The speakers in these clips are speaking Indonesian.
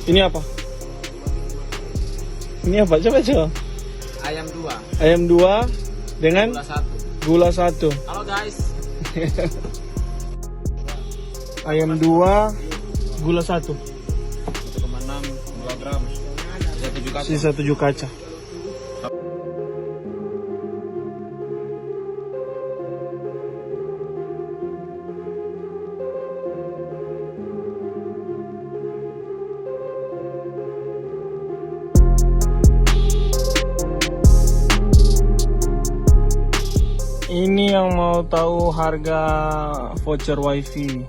Ini apa? Ini apa? Coba. Ayam 2. Ayam 2 dengan Gula 1. gula 1. Halo guys. Ayam 2, gula 1. 1,6 kilogram. Sisa 7 kaca. Ini yang mau tahu harga voucher wifi.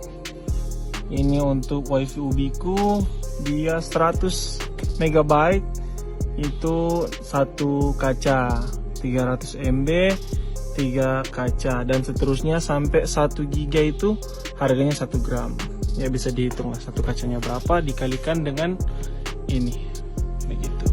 Ini untuk wifi Ubiku, dia 100 MB itu satu kaca, 300 MB 3 kaca, dan seterusnya sampai 1 GB itu harganya 1 gram. Ya bisa dihitung lah satu kacanya berapa dikalikan dengan ini, begitu.